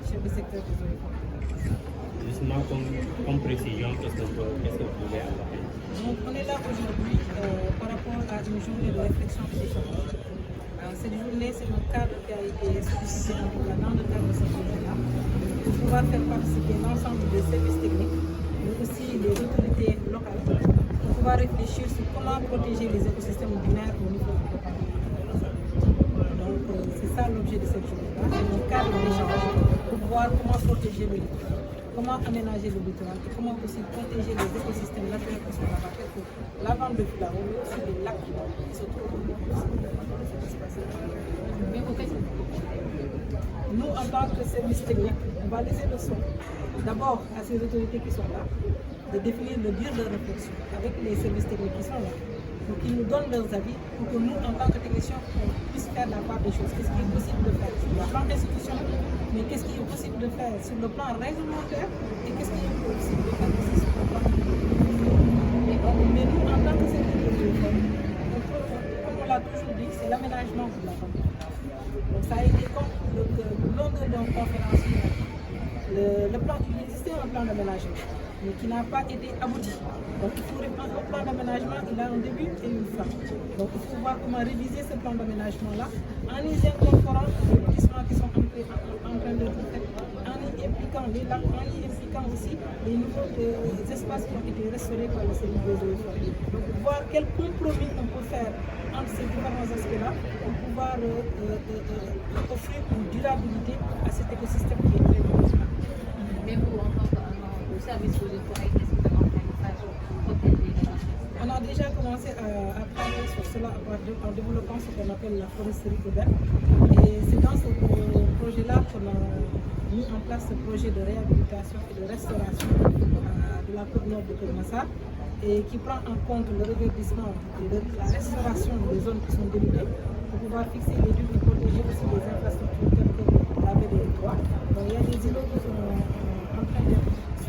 chef de secteur des eaux et forêts. Justement, comme précision, qu'est-ce que vous voulez apporter? Donc, on est là aujourd'hui par rapport à une journée de réflexion et d'échange. Cette journée, c'est un cadre qui a été spécifié en tout cas dans le cadre de cette journée-là, pour pouvoir faire participer l'ensemble des services techniques, mais aussi les autorités locales, pour pouvoir réfléchir sur comment protéger les écosystèmes binaires au niveau du département. Donc, c'est ça l'objet de cette journée-là, c'est un cadre d'échange pour voir comment protéger le littoral, comment aménager le littoral et comment aussi protéger les écosystèmes naturels qui sont là-bas. La vente de filao, mais aussi des lacs qui se trouvent au niveau de cet espace. Nous, en tant que service technique, on va laisser le soin d'abord à ces autorités qui sont là, de définir le dire de réflexion avec les services techniques qui sont là, pour qu'ils nous donnent leurs avis, pour que nous, en tant que techniciens, on puisse faire la part des choses. Qu'est-ce qui est possible de faire sur le plan institutionnel, mais qu'est-ce qui est possible de faire sur le plan réglementaire et qu'est-ce qui est possible de faire aussi sur le plan mais nous, en tant que service de téléphone, comme on l'a toujours dit, c'est l'aménagement de la famille. Donc ça a été comme lors de nos conférences, il existait un plan d'aménagement, mais qui n'a pas été abouti. Donc il faut reprendre le plan d'aménagement, il a un début et une fin. Donc il faut voir comment réviser ce plan d'aménagement-là en y incorporant les lotissements qui sont en train de être en y impliquant les lacs, en y impliquant aussi les nouveaux espaces qui ont été restaurés par le service des eaux et forêts. Donc voir quel compromis on peut faire entre ces différents aspects-là pour pouvoir offrir une durabilité à cet écosystème qui est très important. Mais vous, en tant que service eaux et forêts, qu'est-ce que vous avez en train de faire pour protéger les écosystèmes? On a déjà commencé à travailler sur cela en développant ce qu'on appelle la foresterie urbaine. Et c'est dans ce projet-là qu'on a mis en place ce projet de réhabilitation et de restauration de la côte nord de Kermassar, et qui prend en compte le reverdissement et la restauration des zones qui sont délimitées pour pouvoir fixer les dunes et protéger aussi les infrastructures telles que la baie des Trois. Donc il y a des îlots qui sont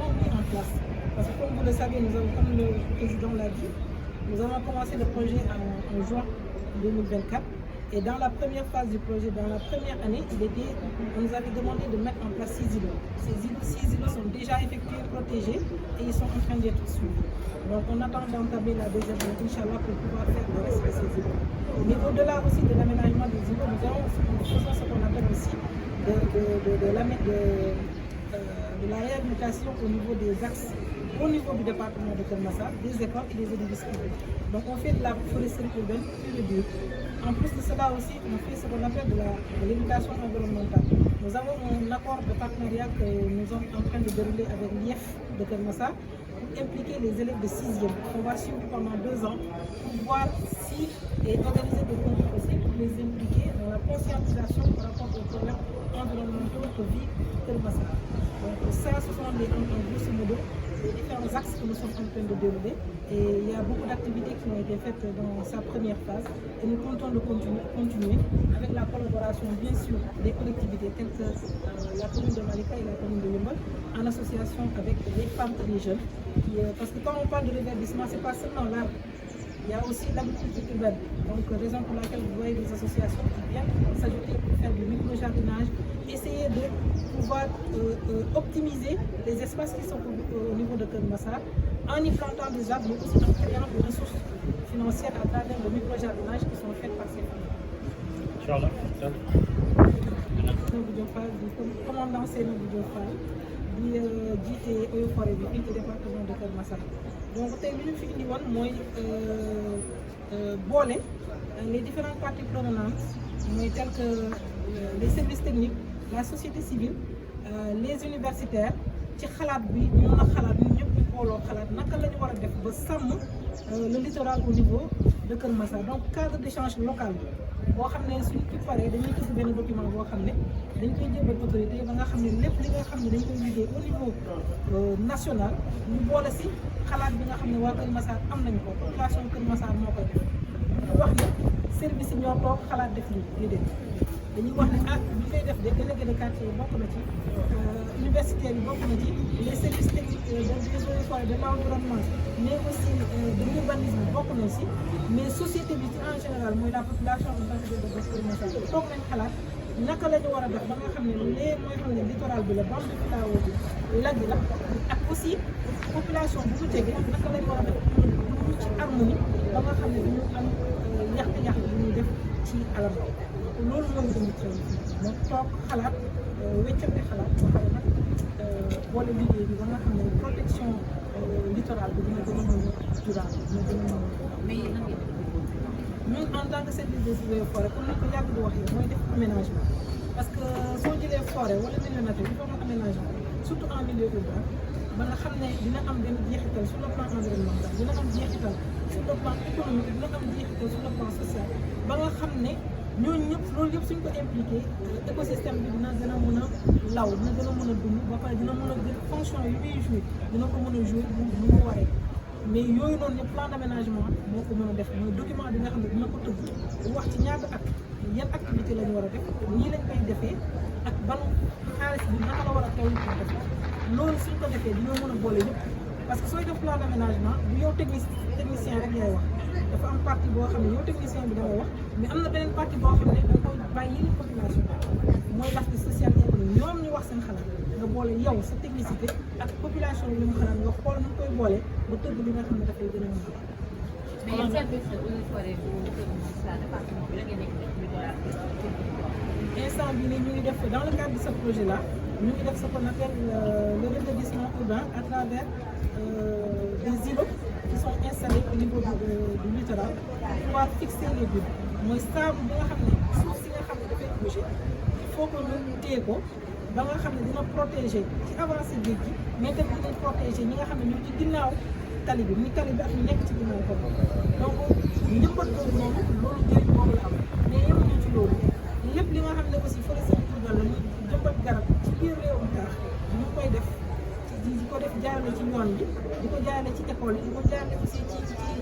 mis en place. Parce que comme vous le savez, comme le président l'a dit, nous avons commencé le projet en juin 2024. Et dans la première phase du projet, dans la première année, on nous avait demandé de mettre en place 6 îlots. Ces 6 îlots sont déjà effectués, protégés et ils sont en train d'être suivis. Donc on attend d'entamer la deuxième année, Inch'Allah, pour pouvoir faire le reste de ces îlots. Mais au-delà aussi de l'aménagement des îlots, nous faisons ce qu'on appelle aussi de la réhabilitation au niveau des axes, au niveau du département de Kermassar, des écoles et des édifices publics. Donc on fait de la foresterie urbaine pure et dure. En plus de cela aussi, on fait ce qu'on appelle de l'éducation environnementale. Nous avons un accord de partenariat que nous sommes en train de dérouler avec l'IEF de Kermassar pour impliquer les élèves de 6e. On va suivre pendant 2 ans pour voir si et organiser des concours aussi pour les impliquer dans la conscientisation par rapport aux problèmes environnementaux que vit Kermassar. Donc ça, ce sont grosso modo les différents axes que nous sommes en train de dérouler, et il y a beaucoup d'activités qui ont été faites dans sa première phase et nous comptons de continuer avec la collaboration bien sûr des collectivités telles que la commune de Malika et la commune de Yeumbeul, en association avec les femmes et les jeunes. Parce que quand on parle de reverdissement, ce n'est pas seulement là. Il y a aussi l'agriculture urbaine, donc raison pour laquelle vous voyez des associations qui viennent s'ajouter pour faire du micro-jardinage, essayer de pouvoir optimiser les espaces qui sont au niveau de Kermassar en y plantant des arbres, mais aussi en créant des ressources financières à travers le micro-jardinage qui sont faites par ces familles. Inch'Allah. Commandant Seydou Diofal di jiite Eaux et Forêts bi fii ci département de Kermassar. Donc tey li ñu fi indi woon mooy boole les différentes parties prenantes mooy telles que les services techniques, la société civile, les universitaires ci xalaat bi ñu mën a xalaat ñun ñëpp ñu booloo xalaat naka la ñu war a def ba sàmm le littoral au niveau de Kermassar. Donc cadre d'échange local boo xam ne suñu ci paree dañuy gis benn document boo xam ne dañ koy jébal autorité ba nga xam ne lépp li nga xam ne dañ koy liggéey au niveau national ñu boole si xalaat bi nga xam ne waa Kër Massar am nañ ko population Kër Massar moo koy def ñu wax ne service yi ñoo toog xalaat def lii déedéet dañuy wax ne bi koy def de délégué de quartier yi bokk na ci universitaires yi bokk na ci les services techniques des eaux et forêts de l'environnement mais aussi de l'urbanisme bokk na si mais société bi en général mooy la population de Kër Massar toog nañ xalaat naka la ñu war a def ba nga xam ne lee mooy xam ne littoral bi la bande de filao bi lag la ak aussi population bu mu jege naka lañ war a def pour ci harmonie ba nga xam ne dañu am yàq-yàq bi ñuy def ci alam loolu moo ñu tamit moo toog xalaat weccante xalaat ba pare nag boole liggéey bi ba nga xam ne protection littoral bi dina gën a mën a durable dina gën a mën a mais nan ngeen ñun en tant que service des eaux et forêts comme ni ko yàgg di waxee mooy def aménagement parce que soo jëlee forêt wala milieu naturel il faut nga aménagement surtout en milieu urbain ba nga xam ne dina am benn jeexital sur le plan environnemental dina am jeexital sur le plan économique dina am jeexital sur le plan social ba nga xam ne ñooñu ñëpp loolu yëpp suñ ko impliqué écosystème bi dina gën a mën a law dina gën a mën a dund ba pare dina mën a gën fonction yi muy joué dina ko mën a joué bu mu waree mais yooyu noonu yëpp plan d' aménagement moo ko mën a def mooy document bi nga xam ne dina ko tëgg wax ci ñaata at yan activité la ñu war a def nii lañ koy defee ak ban xaalis bi naka la war a toll pour def loolu suñ ko defee dina mën a boole yëpp parce que sooy def plan d' aménagement bu yow technicien rek ngay wax dafa am partie boo xam ne yow technicien bi dangay wax mais am na beneen partie boo xam ne da nga koy bàyyi population mooy l'aspect social et économique ñoom ñu wax seen xalaat nga boole yow sa technicité ak population bi li mu xalaat nga xool nu ñu koy boole ba tëgg li nga xam ne dafay gën a mën mais yéen service de eaux et forêts bu sa département bi la ngeen nekk instant bii nii ñu ngi def dans le cadre de ce projet là ñu ngi def ce qu'on appelle le reverdissement urbain à travers des îlots qui sont installés au niveau du littoral pour pouvoir fixer les bulles mooy saabu bi nga xam ne suuf si nga xam ne dafay bouger il faut que ñu téye ko ba nga xam ne dina protéger ci avancée géej gi mais tamit dinañ protéger ñi nga xam ne ñoo ci ginnaaw tali bi muy tali bi ak ñu nekk ci ginnaaw ko donc njëmbat boobu noonu loolu njëriñ boobu la am mais yemuñu ci loolu lépp li nga xam ne aussi forestier urbain la ñu jëmbat garab ci biir réewum taax ñu koy def di ko def jaarale ci yoon bi di ko jaarale ci école yi di ko jaarale aussi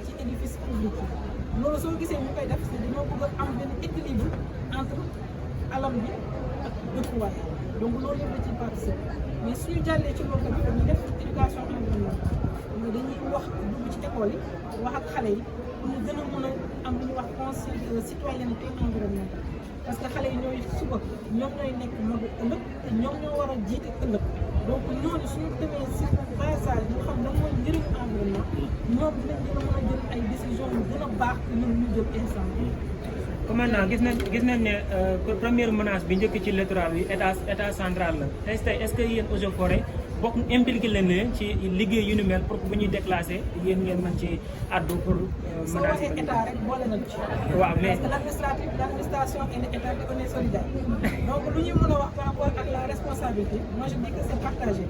ci édifice public yi loolu soo gisee ñu koy def c'est dañoo bëgg a am benn équilibre entre alam bi ak dëkkuwaay donc loolu yëpp da ciy participer mais suñu jàllee ci loolu tamit dañuy def éducation environnementale mais dañuy wax dugg ci école yi wax ak xale yi pour ñu gën a mën a am lu ñuy wax conscience citoyenneté environnementale parce que xale yi ñooy suba ñoom ñooy nekk magu ëllëg te ñoom ñoo war a jiite ëllëg donc ñooñu suñu demee si passage ñu xam lan mooy njëriñu environnement ñoom dinañ gën a mën a jël ay décisions yu gën a baax que ñun ñu jël instant bi. commandant gis nañ ne première menace bi njëkk ci littoral bi état central la tey est-ce que yéen eaux et forêts bokk impliqué leen ne ci liggéey yu ni mel pour que bu ñuy déclassé yéen ngeen mën ci addu pour soo waxee état rek boole nañu ci. waaw mais parce que l'administratif l'administration et l'état on est solidaire donc lu ñuy mën a wax par rapport ak la responsabilité moi je dis que c'est partagé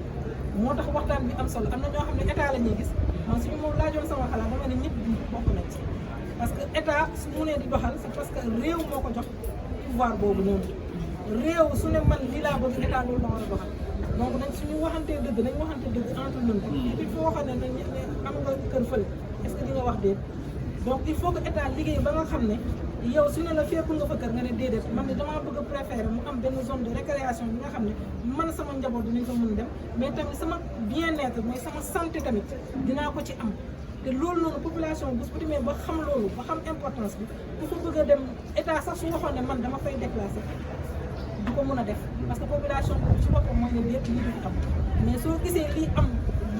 moo tax waxtaan bi am solo am na ñoo xam ne état la ñuy gis man suñu moom laajoon sama xalaat dama ne ñëpp bokk nañ ci parce que état su mu nee di doxal c'est parce que réew moo ko jox pouvoir boobu noonu réew su ne man lii laa bëgg état loolu la war a doxal donc nañ suñu waxantee dëgg nañ waxante dëgg entre ñun il faut waxoon ne am nga kër fële est-ce que di nga wax déet donc il faut que état liggéey ba nga xam ne yow su ne la fépp nga fa kër nga ne déedéet man ne damaa bëgg a préférer mu am benn zone de récréation bi nga xam ne man sama njaboot dinañ ko mën dem mais tamit sama bien-être mooy sama santé tamit dinaa ko ci am te loolu noonu population bu su demee ba xam loolu ba xam importance bi ku fa bëgg a dem état sax su waxoon ne man dama fay déplacer du ko mën a def parce que population boobu ci boppam mooy ne lépp lii du am mais soo gisee lii am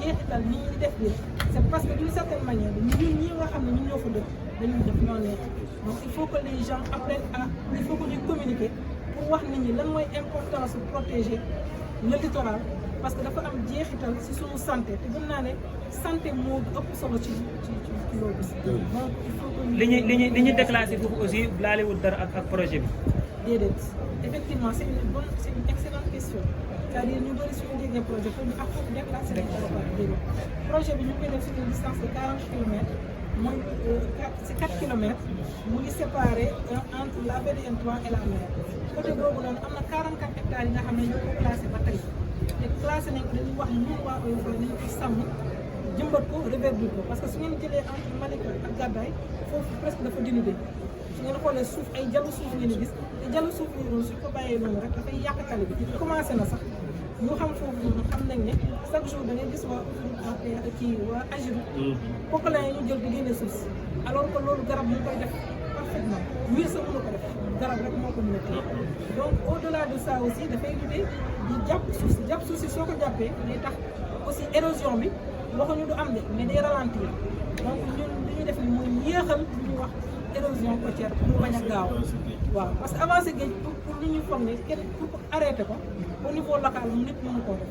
jeexital ni ñuy def lii c'est parce que d'une certaine manière ñun ñi nga xam ne ñun ñoo fa dëkk dañuy def ñoo nekk donc il faut que les gens apprennent à il faut que ñu communiquer pour wax nit ñi lan mooy importance de protéger le littoral parce que dafa am jeexital ci suñu santé te gëm naa ne santé moo ëpp solo ci loolu donc il faut que li ñuy déclassé foofu aussi laalewul dara ak projet bi déedéet effectivement c'est une excellente question c'est-à-dire ñu bëri suñu déggee projet pour ñu ak foofu déclassé nañ déedéet projet bi ñu koy def sur une distance de 40 kilomètres mooy c'est 4 kilomètres mu ngi séparé entre la VDN 3 et la mer côté boobu noonu am na 44 hectares yi nga xam ne ñoo ko classé ba tey te classé nañ ko dañuy wax ñun waa Eaux et Forêts nañu ko sàmm jëmbat ko reverdir ko parce que su ngeen jëlee entre Malika ak Gadaye foofu presque dafa dénudé su ngeen xoolee suuf ay jalu suuf ngeen di gis te jalu suuf yooyu noonu suñ ko bàyyee noonu rek dafay yàq tali bi commencé na sax ñu xam foofu noonu xam nañ ne chaque jour da ngay gis waa kii waa AGEROUTE pokalin yi ñu jël di génne suuf si alors que loolu garab ñu koy def parfaitement mieux sa mënu ko def garab rek moo ko mën a téye donc au delà de ça aussi dafay lutter di jàpp suuf si soo ko jàppee day tax aussi érosion bi waxuñu du am de mais day ralentir donc ñun li ñuy def ni mooy yéexal li ñuy wax érosion côtière pour mu bañ a gaaw waaw parce que avancé géej pour lu ñu foog ne kenn pour arrêter ko au niveau local mu nit mënu koo def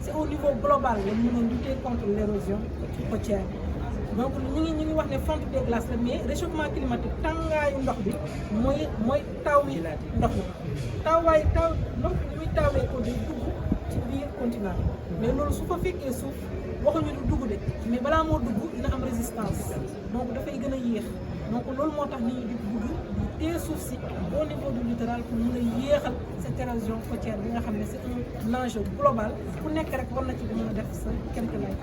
c'est au niveau global la mën a lutter contre l'érosion côtière donc ñu ngi wax ne fonte des glaces la mais réchauffement climatique tàngaayu ndox bi mooy taw yi ndox mi taw ndox bi muy tawee ko day dugg ci biir continent mais loolu su ko fekkee suuf waxuñu du dugg de mais balaa moo dugg dina am résistance donc dafay gën a yéex donc loolu moo tax nit ñi di bugg di téye suuf si au niveau du littoral pour mën a yéexal cette érosion côtière bi nga xam ne c'est un enjeu global ku nekk rek war na ci mën a def sa quelque lay